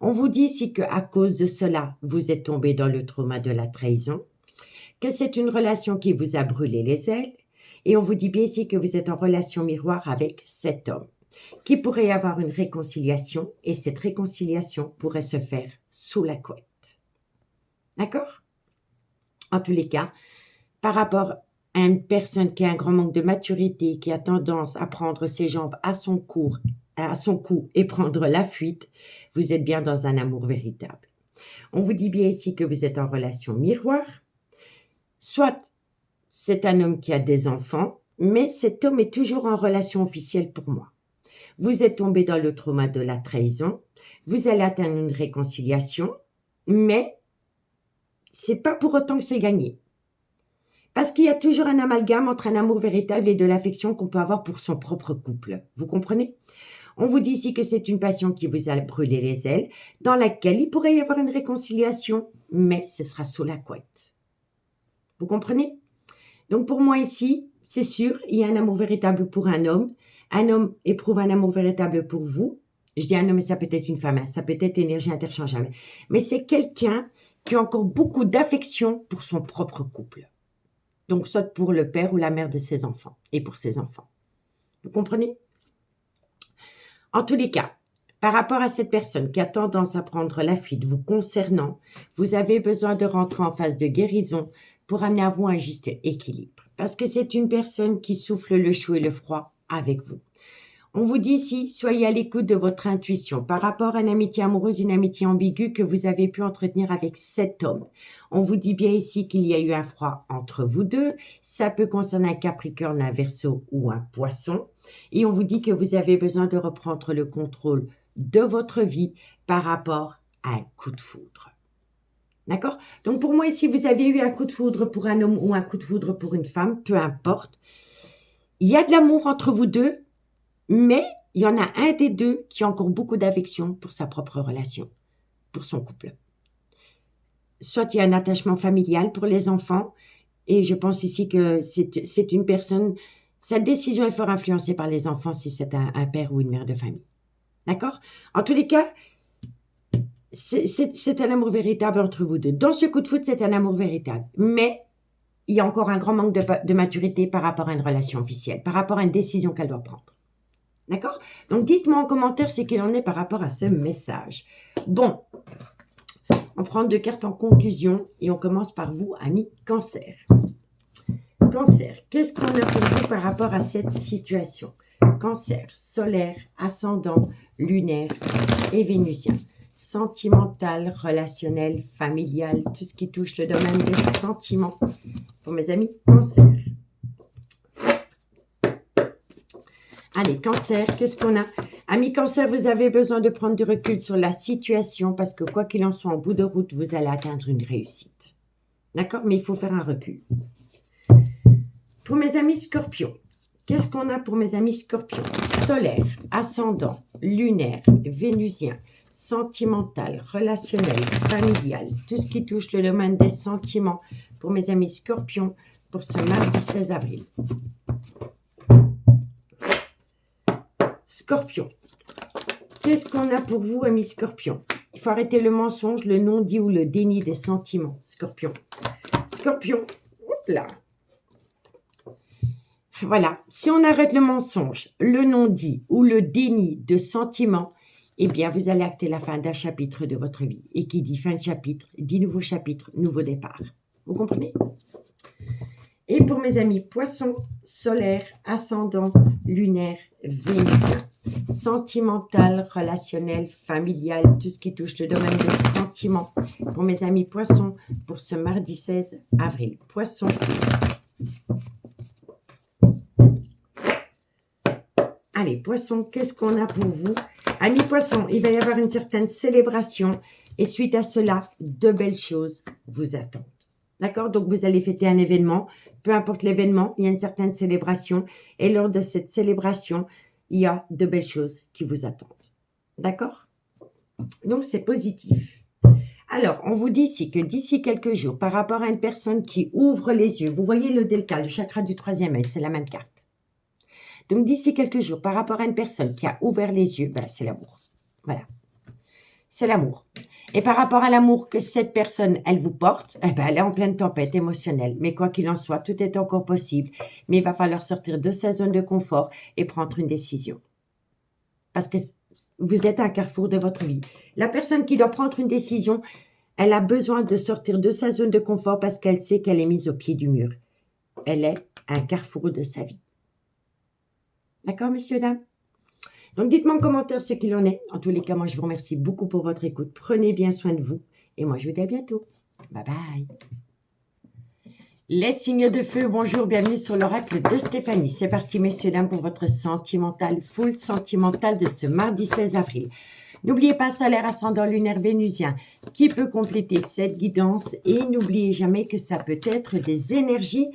On vous dit ici qu'à cause de cela, vous êtes tombé dans le trauma de la trahison, que c'est une relation qui vous a brûlé les ailes, et on vous dit bien ici que vous êtes en relation miroir avec cet homme, qui pourrait avoir une réconciliation, et cette réconciliation pourrait se faire sous la couette. D'accord? En tous les cas, par rapport à une personne qui a un grand manque de maturité, qui a tendance à prendre ses jambes à son cou et prendre la fuite, vous êtes bien dans un amour véritable. On vous dit bien ici que vous êtes en relation miroir, soit c'est un homme qui a des enfants, mais cet homme est toujours en relation officielle pour moi. Vous êtes tombé dans le trauma de la trahison, vous allez atteindre une réconciliation, mais c'est pas pour autant que c'est gagné. Parce qu'il y a toujours un amalgame entre un amour véritable et de l'affection qu'on peut avoir pour son propre couple. Vous comprenez? On vous dit ici que c'est une passion qui vous a brûlé les ailes, dans laquelle il pourrait y avoir une réconciliation, mais ce sera sous la couette. Vous comprenez? Donc pour moi ici, c'est sûr, il y a un amour véritable pour un homme éprouve un amour véritable pour vous. Je dis un homme, mais ça peut être une femme, ça peut être énergie interchangeable. Mais c'est quelqu'un qui a encore beaucoup d'affection pour son propre couple. Donc soit pour le père ou la mère de ses enfants et pour ses enfants. Vous comprenez? En tous les cas, par rapport à cette personne qui a tendance à prendre la fuite vous concernant, vous avez besoin de rentrer en phase de guérison pour amener à vous un juste équilibre. Parce que c'est une personne qui souffle le chaud et le froid avec vous. On vous dit ici, soyez à l'écoute de votre intuition par rapport à une amitié amoureuse, une amitié ambiguë que vous avez pu entretenir avec cet homme. On vous dit bien ici qu'il y a eu un froid entre vous deux. Ça peut concerner un Capricorne, un Verseau ou un Poisson. Et on vous dit que vous avez besoin de reprendre le contrôle de votre vie par rapport à un coup de foudre. D'accord? Donc pour moi ici, vous avez eu un coup de foudre pour un homme ou un coup de foudre pour une femme, peu importe. Il y a de l'amour entre vous deux, mais il y en a un des deux qui a encore beaucoup d'affection pour sa propre relation, pour son couple. Soit il y a un attachement familial pour les enfants, et je pense ici que c'est une personne, sa décision est fort influencée par les enfants si c'est un père ou une mère de famille. D'accord? En tous les cas, c'est un amour véritable entre vous deux. Dans ce coup de foudre, c'est un amour véritable. Mais il y a encore un grand manque de maturité par rapport à une relation officielle, par rapport à une décision qu'elle doit prendre. D'accord? Donc, dites-moi en commentaire ce qu'il en est par rapport à ce message. Bon, on prend 2 cartes en conclusion et on commence par vous, amis Cancer. Cancer, qu'est-ce qu'on a pour vous par rapport à cette situation? Cancer, solaire, ascendant, lunaire et vénusien. Sentimental, relationnel, familial, tout ce qui touche le domaine des sentiments. Pour mes amis Cancer. Allez, Cancer, qu'est-ce qu'on a? Amis Cancer, vous avez besoin de prendre du recul sur la situation parce que quoi qu'il en soit, en bout de route, vous allez atteindre une réussite. D'accord? Mais il faut faire un recul. Pour mes amis Scorpions, qu'est-ce qu'on a pour mes amis Scorpions? Solaire, ascendant, lunaire, vénusien, sentimental, relationnel, familial, tout ce qui touche le domaine des sentiments pour mes amis Scorpions pour ce mardi 16 avril. Scorpion, qu'est-ce qu'on a pour vous, amis Scorpions? Il faut arrêter le mensonge, le non-dit ou le déni des sentiments, Scorpion. Scorpion, hop là. Voilà, si on arrête le mensonge, le non-dit ou le déni de sentiments, eh bien, vous allez acter la fin d'un chapitre de votre vie. Et qui dit fin de chapitre, dit nouveau chapitre, nouveau départ. Vous comprenez? Et pour mes amis Poissons, solaire, ascendant, lunaire, vénusien, sentimental, relationnel, familial, tout ce qui touche le domaine des sentiments. Pour mes amis Poissons, pour ce mardi 16 avril. Poissons. Allez, Poissons, qu'est-ce qu'on a pour vous? Amis Poissons, il va y avoir une certaine célébration et suite à cela, de belles choses vous attendent. D'accord? Donc, vous allez fêter un événement. Peu importe l'événement, il y a une certaine célébration. Et lors de cette célébration, il y a de belles choses qui vous attendent. D'accord? Donc, c'est positif. Alors, on vous dit ici que d'ici quelques jours, par rapport à une personne qui ouvre les yeux, vous voyez le delta, le chakra du 3e œil, c'est la même carte. Donc, d'ici quelques jours, par rapport à une personne qui a ouvert les yeux, ben, c'est l'amour. Voilà. C'est l'amour. Et par rapport à l'amour que cette personne, elle vous porte, eh ben, elle est en pleine tempête émotionnelle. Mais quoi qu'il en soit, tout est encore possible. Mais il va falloir sortir de sa zone de confort et prendre une décision. Parce que vous êtes à un carrefour de votre vie. La personne qui doit prendre une décision, elle a besoin de sortir de sa zone de confort parce qu'elle sait qu'elle est mise au pied du mur. Elle est à un carrefour de sa vie. D'accord, messieurs, dames? Donc, dites-moi en commentaire ce qu'il en est. En tous les cas, moi, je vous remercie beaucoup pour votre écoute. Prenez bien soin de vous. Et moi, je vous dis à bientôt. Bye bye. Les signes de feu, bonjour, bienvenue sur l'oracle de Stéphanie. C'est parti, messieurs, dames, pour votre sentimental, full sentimental de ce mardi 16 avril. N'oubliez pas solaire, ascendant, lunaire, vénusien qui peut compléter cette guidance. Et n'oubliez jamais que ça peut être des énergies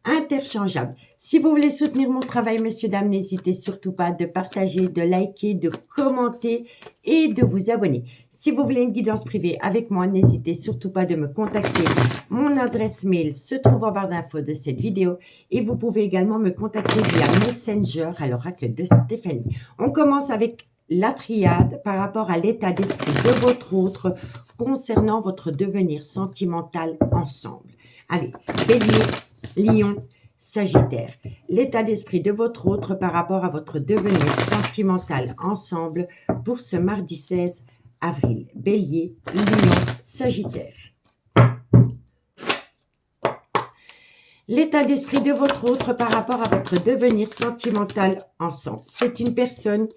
interchangeables. Si vous voulez soutenir mon travail, messieurs, dames, n'hésitez surtout pas de partager, de liker, de commenter et de vous abonner. Si vous voulez une guidance privée avec moi, n'hésitez surtout pas de me contacter. Mon adresse mail se trouve en barre d'infos de cette vidéo et vous pouvez également me contacter via Messenger à l'oracle de Stéphanie. On commence avec la triade par rapport à l'état d'esprit de votre autre concernant votre devenir sentimental ensemble. Allez, Bélier, Lion, Sagittaire. L'état d'esprit de votre autre par rapport à votre devenir sentimental ensemble pour ce mardi 16 avril. Bélier, Lion, Sagittaire. L'état d'esprit de votre autre par rapport à votre devenir sentimental ensemble. C'est une personne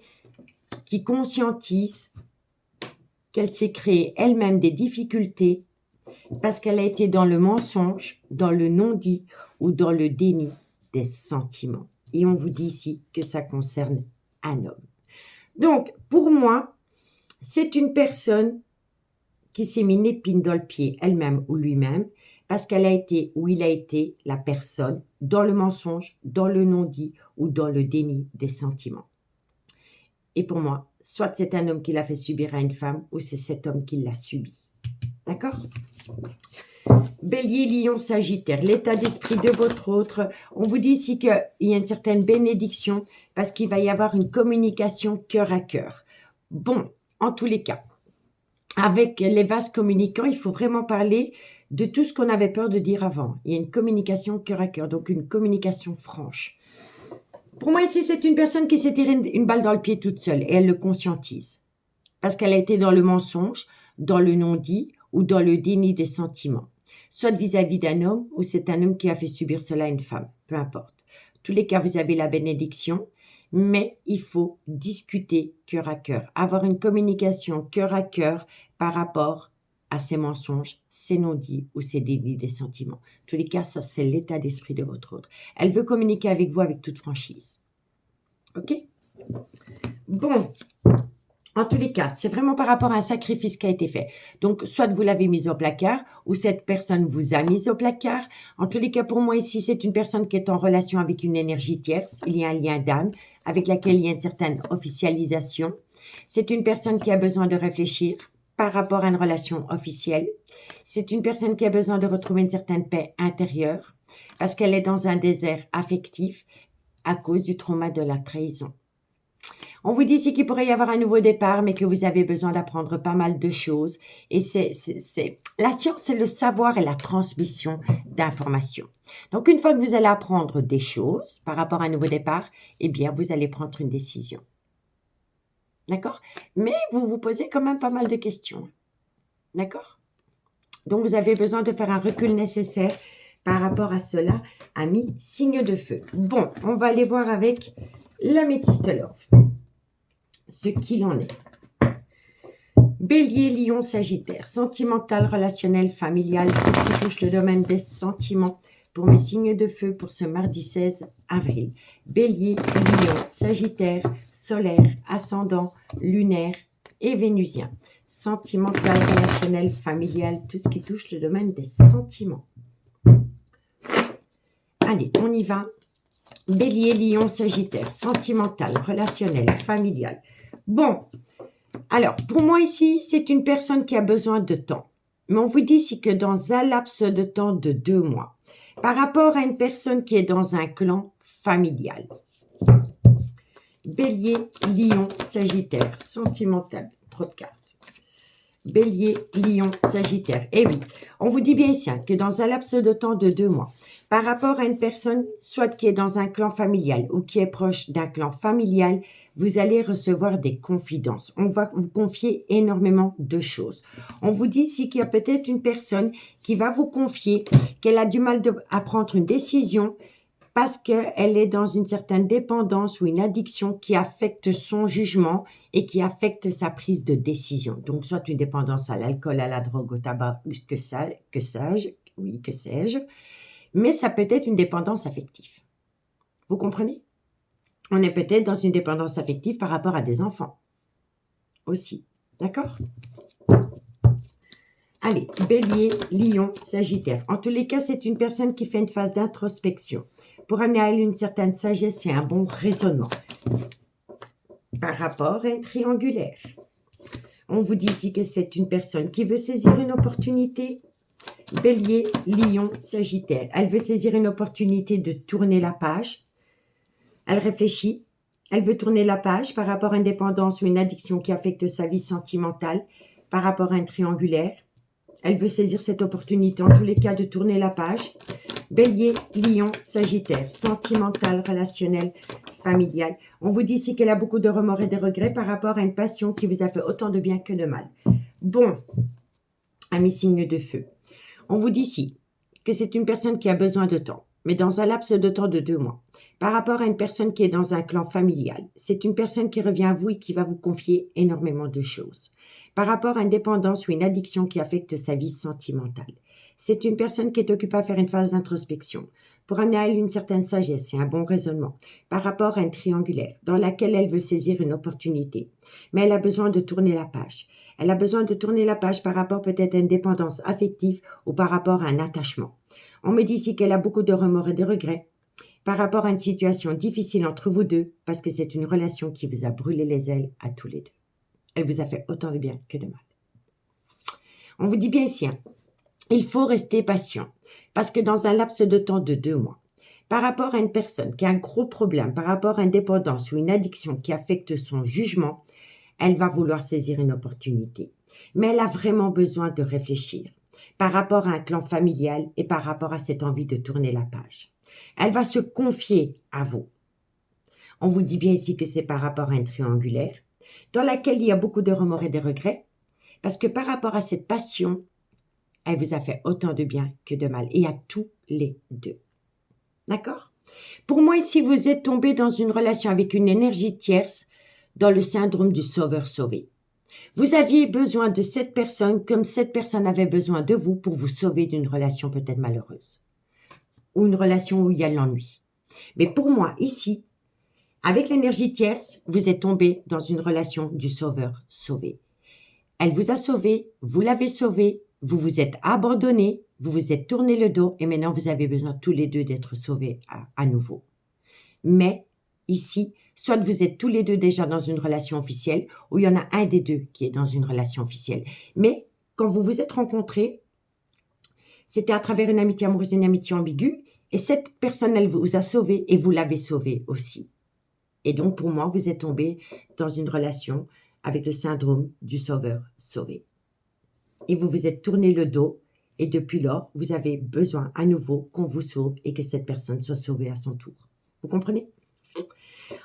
qui conscientise qu'elle s'est créée elle-même des difficultés parce qu'elle a été dans le mensonge, dans le non-dit ou dans le déni des sentiments. Et on vous dit ici que ça concerne un homme. Donc, pour moi, c'est une personne qui s'est mis une épine dans le pied, elle-même ou lui-même, parce qu'elle a été ou il a été la personne dans le mensonge, dans le non-dit ou dans le déni des sentiments. Et pour moi, soit c'est un homme qui l'a fait subir à une femme ou c'est cet homme qui l'a subi. D'accord ? Bélier, Lion, Sagittaire, l'état d'esprit de votre autre. On vous dit ici qu'il y a une certaine bénédiction parce qu'il va y avoir une communication cœur à cœur. Bon, en tous les cas, avec les vases communicants, il faut vraiment parler de tout ce qu'on avait peur de dire avant. Il y a une communication cœur à cœur, donc une communication franche. Pour moi, ici, c'est une personne qui s'est tirée une balle dans le pied toute seule et elle le conscientise. Parce qu'elle a été dans le mensonge, dans le non-dit ou dans le déni des sentiments. Soit vis-à-vis d'un homme ou c'est un homme qui a fait subir cela à une femme. Peu importe. En tous les cas, vous avez la bénédiction. Mais il faut discuter cœur à cœur, avoir une communication cœur à cœur par rapport à ces mensonges, ces non-dits ou ces dénis des sentiments. En tous les cas, ça c'est l'état d'esprit de votre autre. Elle veut communiquer avec vous avec toute franchise. Ok ? Bon, en tous les cas, c'est vraiment par rapport à un sacrifice qui a été fait. Donc, soit vous l'avez mise au placard ou cette personne vous a mise au placard. En tous les cas, pour moi ici, c'est une personne qui est en relation avec une énergie tierce. Il y a un lien d'âme avec laquelle il y a une certaine officialisation. C'est une personne qui a besoin de réfléchir par rapport à une relation officielle. C'est une personne qui a besoin de retrouver une certaine paix intérieure parce qu'elle est dans un désert affectif à cause du trauma de la trahison. On vous dit ici qu'il pourrait y avoir un nouveau départ, mais que vous avez besoin d'apprendre pas mal de choses. Et la science, c'est le savoir et la transmission d'informations. Donc, une fois que vous allez apprendre des choses par rapport à un nouveau départ, eh bien, vous allez prendre une décision. D'accord ? Mais vous vous posez quand même pas mal de questions. D'accord ? Donc, vous avez besoin de faire un recul nécessaire par rapport à cela, amis, signe de feu. Bon, on va aller voir avec l'améthyste love ce qu'il en est. Bélier, Lion, Sagittaire, sentimental, relationnel, familial, tout ce qui touche le domaine des sentiments pour mes signes de feu pour ce mardi 16 avril. Bélier, Lion, Sagittaire, solaire, ascendant, lunaire et vénusien. Sentimental, relationnel, familial, tout ce qui touche le domaine des sentiments. Allez, on y va. Bélier, Lion, Sagittaire, sentimental, relationnel, familial. Bon, alors, pour moi ici, c'est une personne qui a besoin de temps. Mais on vous dit ici que dans un laps de temps de 2 mois, par rapport à une personne qui est dans un clan familial. Bélier, Lion, Sagittaire, sentimental, trop de cartes. Bélier, Lion, Sagittaire. Eh oui, on vous dit bien ici que dans un laps de temps de 2 mois, par rapport à une personne, soit qui est dans un clan familial ou qui est proche d'un clan familial, vous allez recevoir des confidences. On va vous confier énormément de choses. On vous dit ici qu'il y a peut-être une personne qui va vous confier qu'elle a du mal à prendre une décision parce qu'elle est dans une certaine dépendance ou une addiction qui affecte son jugement et qui affecte sa prise de décision. Donc, soit une dépendance à l'alcool, à la drogue, au tabac, que sais-je. Mais ça peut être une dépendance affective. Vous comprenez ? On est peut-être dans une dépendance affective par rapport à des enfants aussi. D'accord ? Allez, Bélier, Lion, Sagittaire. En tous les cas, c'est une personne qui fait une phase d'introspection pour amener à elle une certaine sagesse et un bon raisonnement par rapport à un triangulaire. On vous dit ici que c'est une personne qui veut saisir une opportunité. Bélier, Lion, Sagittaire. Elle veut saisir une opportunité de tourner la page. Elle réfléchit. Elle veut tourner la page par rapport à une dépendance ou une addiction qui affecte sa vie sentimentale, par rapport à un triangulaire. Elle veut saisir cette opportunité, en tous les cas, de tourner la page. Bélier, Lion, Sagittaire, sentimental, relationnel, familial. On vous dit ici qu'elle a beaucoup de remords et de regrets par rapport à une passion qui vous a fait autant de bien que de mal. Bon, amis signes de feu. On vous dit ici que c'est une personne qui a besoin de temps. mais dans un laps de temps de 2 mois. Par rapport à une personne qui est dans un clan familial, c'est une personne qui revient à vous et qui va vous confier énormément de choses. Par rapport à une dépendance ou une addiction qui affecte sa vie sentimentale, c'est une personne qui est occupée à faire une phase d'introspection pour amener à elle une certaine sagesse et un bon raisonnement par rapport à une triangulaire dans laquelle elle veut saisir une opportunité. Mais elle a besoin de tourner la page. Elle a besoin de tourner la page par rapport peut-être à une dépendance affective ou par rapport à un attachement. On me dit ici qu'elle a beaucoup de remords et de regrets par rapport à une situation difficile entre vous deux parce que c'est une relation qui vous a brûlé les ailes à tous les deux. Elle vous a fait autant de bien que de mal. On vous dit bien ici, il faut rester patient parce que dans un laps de temps de 2 mois, par rapport à une personne qui a un gros problème, par rapport à une dépendance ou une addiction qui affecte son jugement, elle va vouloir saisir une opportunité. Mais elle a vraiment besoin de réfléchir par rapport à un clan familial et par rapport à cette envie de tourner la page. Elle va se confier à vous. On vous dit bien ici que c'est par rapport à une triangulaire dans laquelle il y a beaucoup de remords et de regrets parce que par rapport à cette passion, elle vous a fait autant de bien que de mal et à tous les deux. D'accord? Pour moi, ici, vous êtes tombé dans une relation avec une énergie tierce dans le syndrome du sauveur-sauvé. Vous aviez besoin de cette personne comme cette personne avait besoin de vous pour vous sauver d'une relation peut-être malheureuse ou une relation où il y a l'ennui. Mais pour moi, ici, avec l'énergie tierce, vous êtes tombé dans une relation du sauveur-sauvé. Elle vous a sauvé, vous l'avez sauvé, vous vous êtes abandonné, vous vous êtes tourné le dos et maintenant vous avez besoin tous les deux d'être sauvés à nouveau. Mais ici, soit vous êtes tous les deux déjà dans une relation officielle ou il y en a un des deux qui est dans une relation officielle. Mais quand vous vous êtes rencontrés, c'était à travers une amitié amoureuse, une amitié ambiguë et cette personne, elle vous a sauvé et vous l'avez sauvé aussi. Et donc pour moi, vous êtes tombé dans une relation avec le syndrome du sauveur-sauvé. Et vous vous êtes tourné le dos et depuis lors, vous avez besoin à nouveau qu'on vous sauve et que cette personne soit sauvée à son tour. Vous comprenez?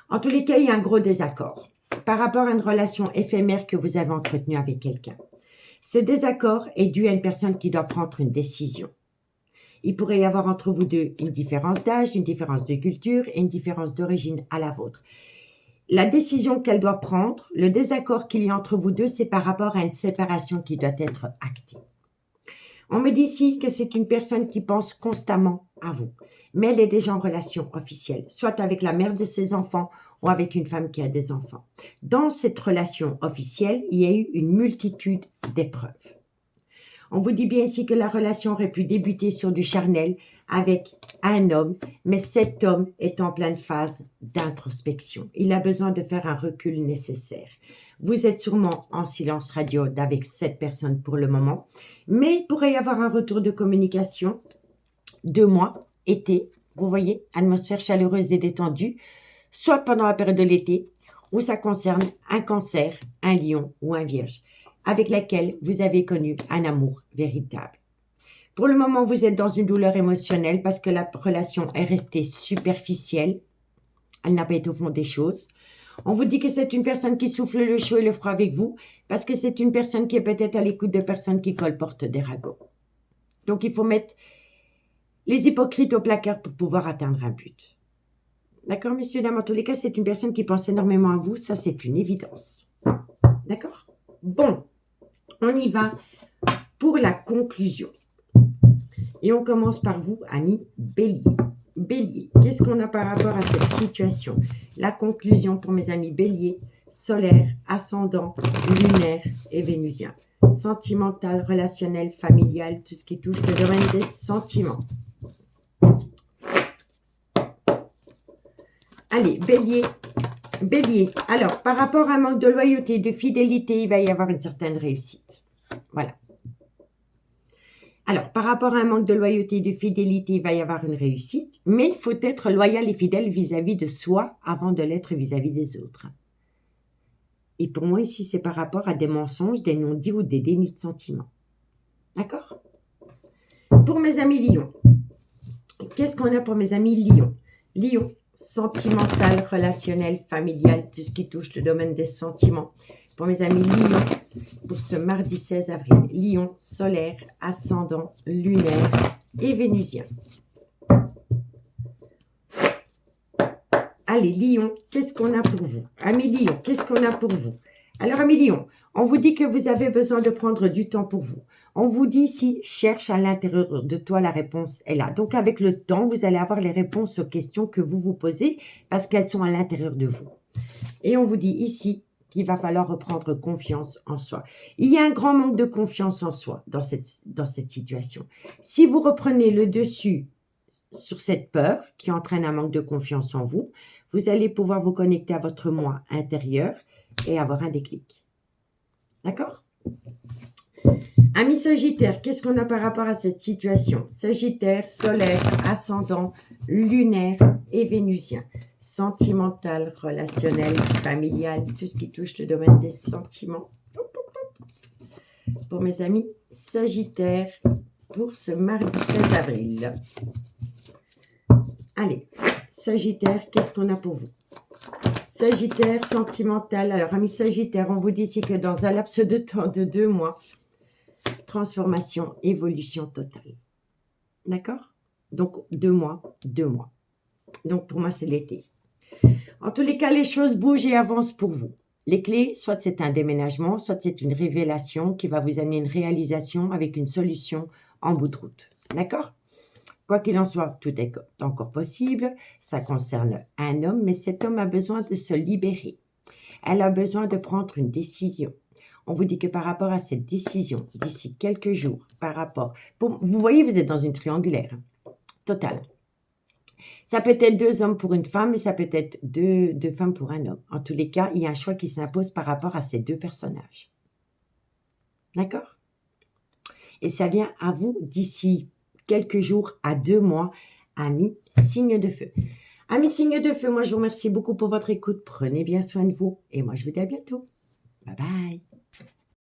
En tous les cas, il y a un gros désaccord par rapport à une relation éphémère que vous avez entretenue avec quelqu'un. Ce désaccord est dû à une personne qui doit prendre une décision. Il pourrait y avoir entre vous deux une différence d'âge, une différence de culture et une différence d'origine à la vôtre. La décision qu'elle doit prendre, le désaccord qu'il y a entre vous deux, c'est par rapport à une séparation qui doit être actée. On me dit ici que c'est une personne qui pense constamment à vous, mais elle est déjà en relation officielle, soit avec la mère de ses enfants ou avec une femme qui a des enfants. Dans cette relation officielle, il y a eu une multitude d'épreuves. On vous dit bien ici que la relation aurait pu débuter sur du charnel avec un homme, mais cet homme est en pleine phase d'introspection. Il a besoin de faire un recul nécessaire. Vous êtes sûrement en silence radio avec cette personne pour le moment, mais il pourrait y avoir un retour de communication 2 mois, été, vous voyez, atmosphère chaleureuse et détendue, soit pendant la période de l'été, où ça concerne un cancer, un lion ou un vierge, avec laquelle vous avez connu un amour véritable. Pour le moment, vous êtes dans une douleur émotionnelle parce que la relation est restée superficielle. Elle n'a pas été au fond des choses. On vous dit que c'est une personne qui souffle le chaud et le froid avec vous parce que c'est une personne qui est peut-être à l'écoute de personnes qui colportent des ragots. Donc, il faut mettre les hypocrites au placard pour pouvoir atteindre un but. D'accord, messieurs, dames, en tous les cas, c'est une personne qui pense énormément à vous. Ça, c'est une évidence. D'accord? Bon, on y va pour la conclusion. Et on commence par vous, amis Bélier. Bélier, qu'est-ce qu'on a par rapport à cette situation? La conclusion pour mes amis Bélier, solaire, ascendant, lunaire et vénusien. Sentimental, relationnel, familial, tout ce qui touche le domaine des sentiments. Allez, Bélier. Bélier, alors, par rapport à un manque de loyauté, de fidélité, il va y avoir une certaine réussite. Voilà. Alors, par rapport à un manque de loyauté et de fidélité, il va y avoir une réussite, mais il faut être loyal et fidèle vis-à-vis de soi avant de l'être vis-à-vis des autres. Et pour moi, ici, c'est par rapport à des mensonges, des non-dits ou des dénis de sentiments. D'accord? Pour mes amis Lion, qu'est-ce qu'on a pour mes amis Lion? Lion, sentimental, relationnel, familial, tout ce qui touche le domaine des sentiments. Pour mes amis Lion, pour ce mardi 16 avril, Lion, solaire, ascendant, lunaire et vénusien. Allez, Lion, qu'est-ce qu'on a pour vous? Ami Lion, qu'est-ce qu'on a pour vous? Alors, ami Lion, on vous dit que vous avez besoin de prendre du temps pour vous. On vous dit ici, cherche à l'intérieur de toi, la réponse est là. Donc, avec le temps, vous allez avoir les réponses aux questions que vous vous posez parce qu'elles sont à l'intérieur de vous. Et on vous dit ici qu'il va falloir reprendre confiance en soi. Il y a un grand manque de confiance en soi dans cette situation. Si vous reprenez le dessus sur cette peur qui entraîne un manque de confiance en vous, vous allez pouvoir vous connecter à votre moi intérieur et avoir un déclic. D'accord? Ami Sagittaire, qu'est-ce qu'on a par rapport à cette situation? Sagittaire, solaire, ascendant, lunaire et vénusien. Sentimental, relationnel, familial, tout ce qui touche le domaine des sentiments. Pour mes amis Sagittaire, pour ce mardi 16 avril. Allez, Sagittaire, qu'est-ce qu'on a pour vous? Sagittaire, sentimental. Alors, amis Sagittaire, on vous dit ici que dans un laps de temps de 2 mois, transformation, évolution totale. D'accord? Donc, 2 mois, 2 mois. Donc, pour moi, c'est l'été. En tous les cas, les choses bougent et avancent pour vous. Les clés, soit c'est un déménagement, soit c'est une révélation qui va vous amener une réalisation avec une solution en bout de route. D'accord? Quoi qu'il en soit, tout est encore possible. Ça concerne un homme, mais cet homme a besoin de se libérer. Elle a besoin de prendre une décision. On vous dit que par rapport à cette décision, d'ici quelques jours, vous voyez, vous êtes dans une triangulaire totale. Ça peut être 2 hommes pour une femme, et ça peut être deux femmes pour un homme. En tous les cas, il y a un choix qui s'impose par rapport à ces 2 personnages. D'accord? Et ça vient à vous d'ici quelques jours à 2 mois, amis signe de feu. Amis signe de feu, moi je vous remercie beaucoup pour votre écoute. Prenez bien soin de vous et moi je vous dis à bientôt. Bye bye.